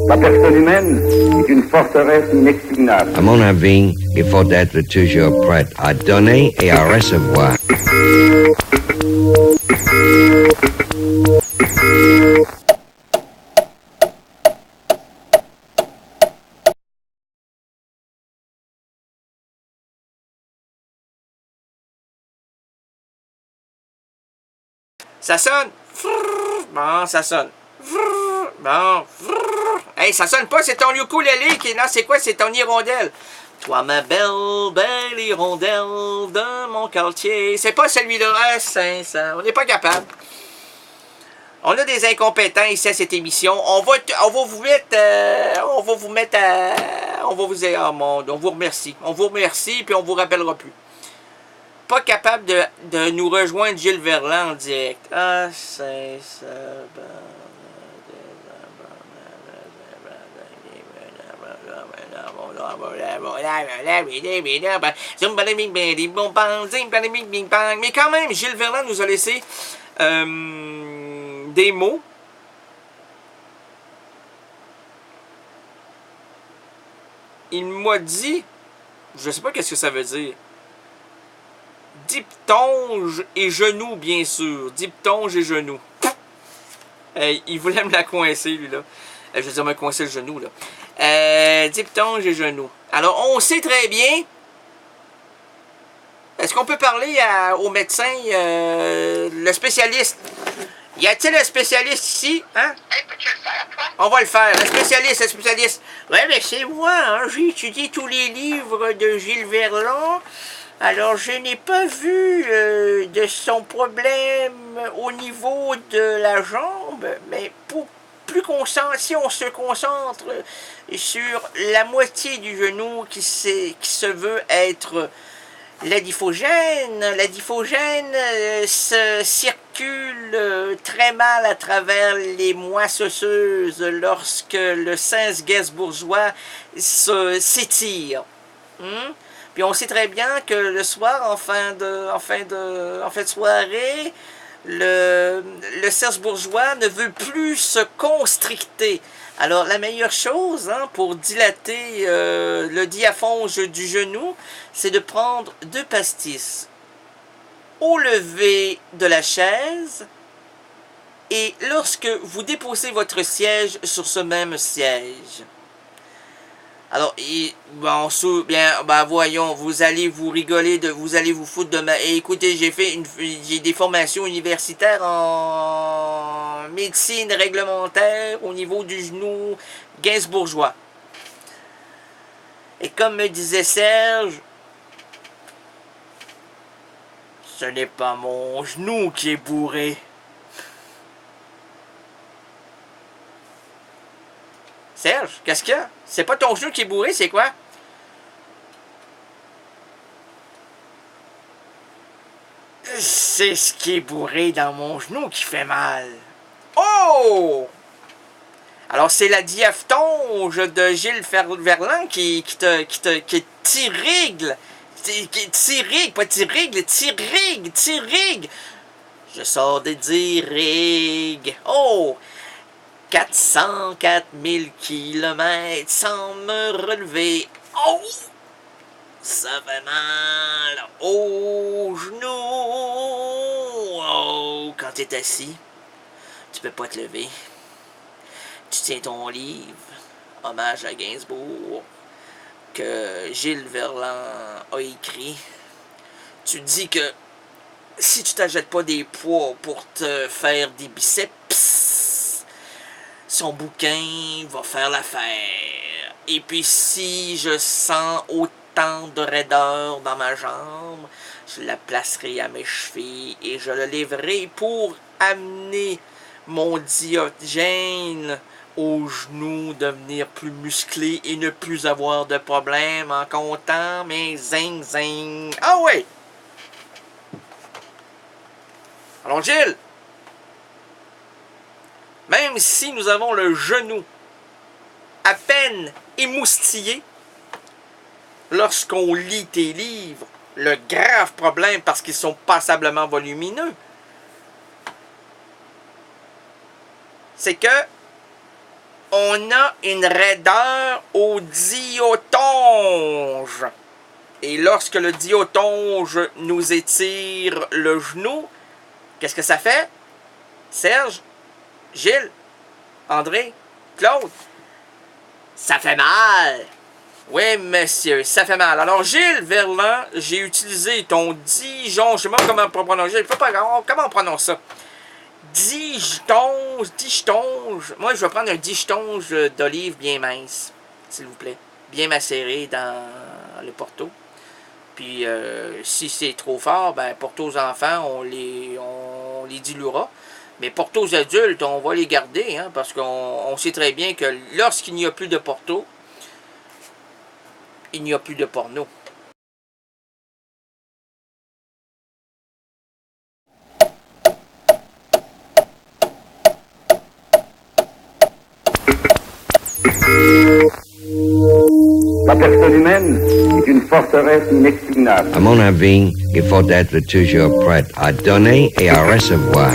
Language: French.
La personne humaine est une forteresse inexpugnable. À mon avis, il faut être toujours prêt à donner et à recevoir. Ça sonne. Bon, ça sonne. Bon. Hey, ça sonne pas, c'est ton ukulélé qui est là. C'est quoi? C'est ton hirondelle. Toi, ma belle, belle hirondelle de mon quartier. C'est pas celui-là. Ah, ça. On n'est pas capable. On a des incompétents ici à cette émission. On va vous mettre on va vous dire, oh mon Dieu, on vous remercie. On vous remercie, puis on vous rappellera plus. Pas capable de nous rejoindre Gilles Verland en direct. Ah, c'est ça. Mais quand même, Gilles Verland nous a laissé des mots. Il m'a dit, je sais pas qu'est-ce que ça veut dire. Diphtonge et genou, bien sûr. Diphtonge et genou. Il voulait me la coincer, lui, là. Je veux dire, me coincer le genou, là. Diphtonge et genou. Alors, on sait très bien. Est-ce qu'on peut parler au médecin, le spécialiste? Y a-t-il un spécialiste ici? Hein? Hey, peux-tu le faire, toi? On va le faire. Le spécialiste, le spécialiste. Ouais, mais c'est moi, hein. J'ai étudié tous les livres de Gilles Verland. Alors, je n'ai pas vu de son problème au niveau de la jambe, mais si on se concentre sur la moitié du genou qui se veut être la diffogène se circule très mal à travers les moisses osseuses lorsque le sens gainsbourgeois s'étire. Puis on sait très bien que le soir, en fin de soirée, le cerce bourgeois ne veut plus se constricter. Alors la meilleure chose pour dilater le diaphange du genou, c'est de prendre 2 pastis au lever de la chaise et lorsque vous déposez votre siège sur ce même siège. Alors, voyons, vous allez vous rigoler, vous allez vous foutre de ma... Et écoutez, j'ai des formations universitaires en médecine réglementaire au niveau du genou gainsbourgeois. Et comme me disait Serge, ce n'est pas mon genou qui est bourré. Serge, qu'est-ce qu'il y a? C'est pas ton genou qui est bourré, c'est quoi? C'est ce qui est bourré dans mon genou qui fait mal. Oh! Alors, c'est la diaphtonge de Gilles Verland qui t'irrigue. T'irrigue. Je sors de dire rigue. Oh! 404 000 kilomètres sans me relever. Oh! Ça fait mal au genou. Oh! Quand tu es assis, tu peux pas te lever. Tu tiens ton livre, Hommage à Gainsbourg, que Gilles Verland a écrit. Tu dis que si tu t'achètes pas des poids pour te faire des biceps, son bouquin va faire l'affaire. Et puis si je sens autant de raideur dans ma jambe, je la placerai à mes chevilles et je le lèverai pour amener mon diogène au genou, devenir plus musclé et ne plus avoir de problème en comptant mes zing. Ah ouais! Alors Gilles, même si nous avons le genou à peine émoustillé, lorsqu'on lit tes livres, le grave problème parce qu'ils sont passablement volumineux, c'est que on a une raideur au diotonge. Et lorsque le diotonge nous étire le genou, qu'est-ce que ça fait? Serge, Gilles, André, Claude, ça fait mal. Oui, monsieur, ça fait mal. Alors, Gilles Verland, j'ai utilisé ton Dijon, je sais pas comment on prononce, comment on prononce ça? Digetonge. Moi, je vais prendre un digetonge d'olive bien mince, s'il vous plaît. Bien macéré dans le Porto. Puis, si c'est trop fort, ben, Porto aux enfants, on les diluera. Mais Porto aux adultes, on va les garder, hein, parce qu'on sait très bien que lorsqu'il n'y a plus de Porto, il n'y a plus de porno. La personne humaine est une forteresse inexpugnable. À mon avis, il faut être toujours prêt à donner et à recevoir.